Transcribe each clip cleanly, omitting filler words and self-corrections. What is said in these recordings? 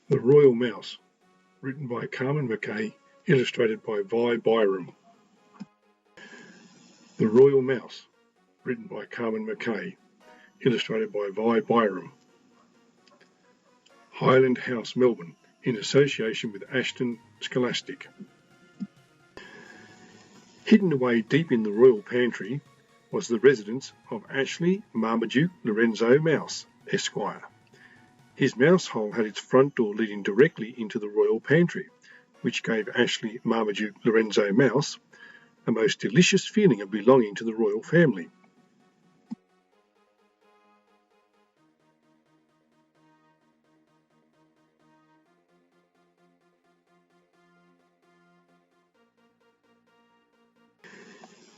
The Royal Mouse, written by Carmen McKay, illustrated by Vi Byram. The Royal Mouse, written by Carmen McKay, illustrated by Vi Byram. Highland House, Melbourne, in association with Ashton Scholastic. Hidden away deep in the royal pantry was the residence of Ashley Marmaduke Lorenzo Mouse, Esquire. His mouse hole had its front door leading directly into the royal pantry, which gave Ashley Marmaduke Lorenzo Mouse a most delicious feeling of belonging to the royal family.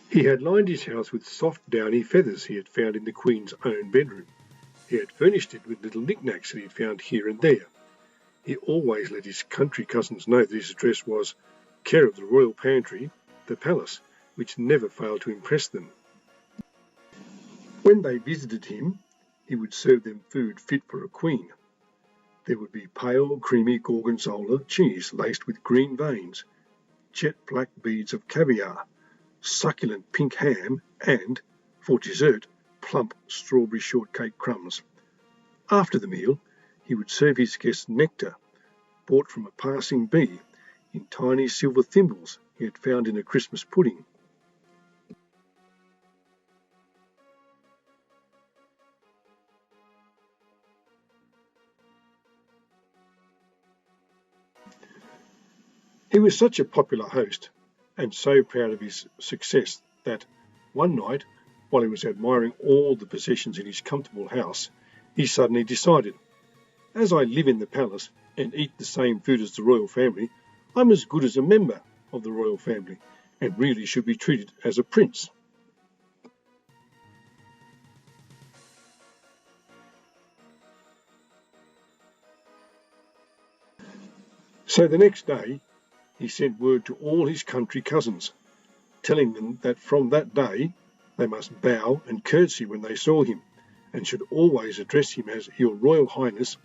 He had lined his house with soft downy feathers he had found in the Queen's own bedroom. He had furnished it with little knickknacks that he had found here and there. He always let his country cousins know that his address was care of the royal pantry, the palace, which never failed to impress them. When they visited him, he would serve them food fit for a queen. There would be pale, creamy gorgonzola cheese laced with green veins, jet black beads of caviar, succulent pink ham, and, for dessert, plump strawberry shortcake crumbs. After the meal, he would serve his guests nectar, bought from a passing bee, in tiny silver thimbles he had found in a Christmas pudding. He was such a popular host, and so proud of his success that one night, while he was admiring all the possessions in his comfortable house, he suddenly decided, as I live in the palace and eat the same food as the royal family, I'm as good as a member of the royal family and really should be treated as a prince. So the next day, he sent word to all his country cousins, telling them that from that day they must bow and curtsy when they saw him, and should always address him as Your Royal Highness,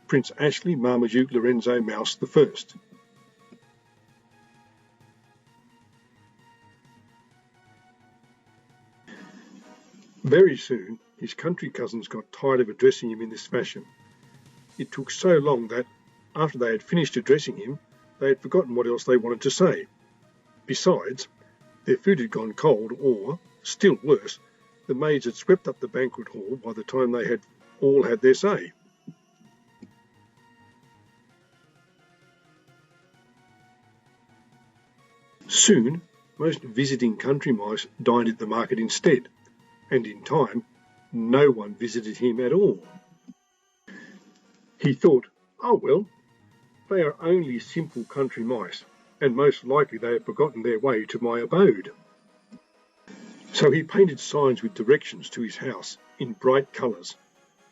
Prince Ashley Marmaduke Lorenzo Mouse I. Very soon, his country cousins got tired of addressing him in this fashion. It took so long that, after they had finished addressing him, they had forgotten what else they wanted to say. Besides, their food had gone cold, or, still worse, the maids had swept up the banquet hall by the time they had all had their say. Soon, most visiting country mice dined at the market instead, and in time, no one visited him at all. He thought, oh well, they are only simple country mice, and most likely they have forgotten their way to my abode. So he painted signs with directions to his house in bright colours,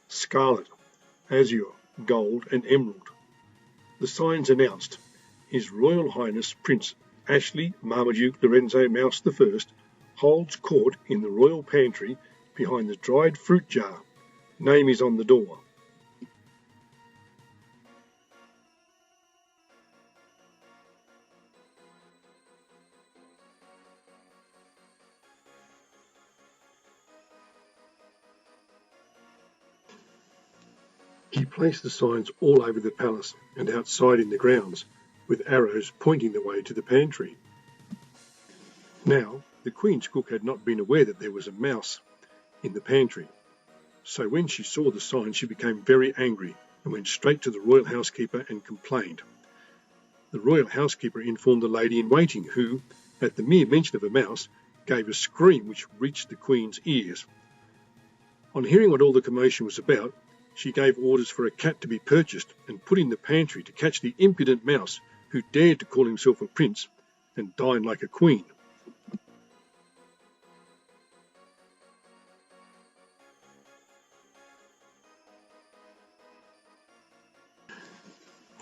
scarlet, azure, gold and emerald. The signs announced, His Royal Highness Prince Ashley Marmaduke Lorenzo Mouse I holds court in the royal pantry behind the dried fruit jar. Name is on the door. He placed the signs all over the palace and outside in the grounds, with arrows pointing the way to the pantry. Now, the Queen's cook had not been aware that there was a mouse in the pantry, so when she saw the sign she became very angry and went straight to the royal housekeeper and complained. The royal housekeeper informed the lady-in-waiting who, at the mere mention of a mouse, gave a scream which reached the Queen's ears. On hearing what all the commotion was about, she gave orders for a cat to be purchased and put in the pantry to catch the impudent mouse who dared to call himself a prince and dine like a queen.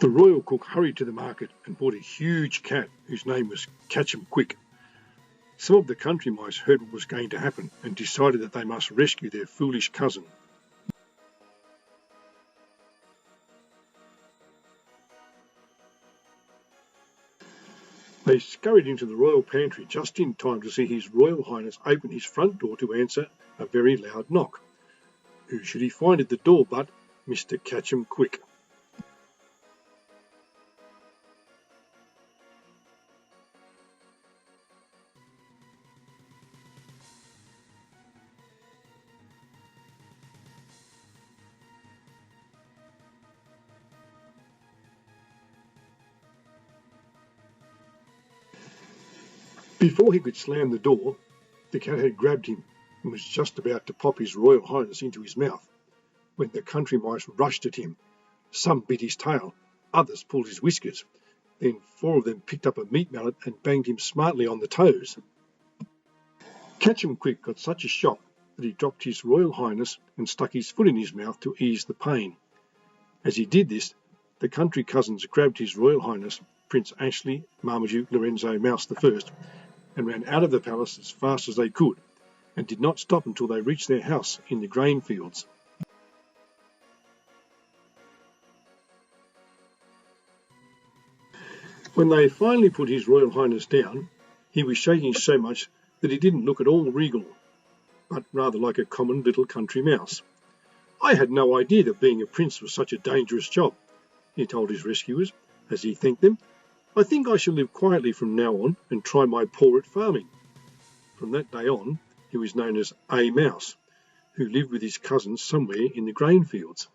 The royal cook hurried to the market and bought a huge cat whose name was Catch 'em Quick. Some of the country mice heard what was going to happen and decided that they must rescue their foolish cousin. They scurried into the royal pantry just in time to see His Royal Highness open his front door to answer a very loud knock. Who should he find at the door but Mr. Catch-em-quick. Before he could slam the door, the cat had grabbed him and was just about to pop His Royal Highness into his mouth, when the country mice rushed at him. Some bit his tail, others pulled his whiskers, then 4 of them picked up a meat mallet and banged him smartly on the toes. Catch-em-quick got such a shock that he dropped His Royal Highness and stuck his foot in his mouth to ease the pain. As he did this, the country cousins grabbed His Royal Highness, Prince Ashley Marmaduke Lorenzo Mouse I, and ran out of the palace as fast as they could, and did not stop until they reached their house in the grain fields. When they finally put His Royal Highness down, he was shaking so much that he didn't look at all regal, but rather like a common little country mouse. "I had no idea that being a prince was such a dangerous job," he told his rescuers as he thanked them. "I think I shall live quietly from now on and try my paw at farming." From that day on, he was known as A Mouse, who lived with his cousins somewhere in the grain fields.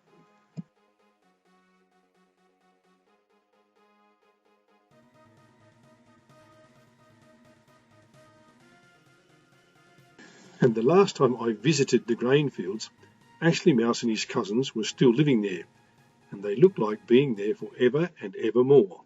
And the last time I visited the grain fields, Ashley Mouse and his cousins were still living there, and they looked like being there for ever and ever more.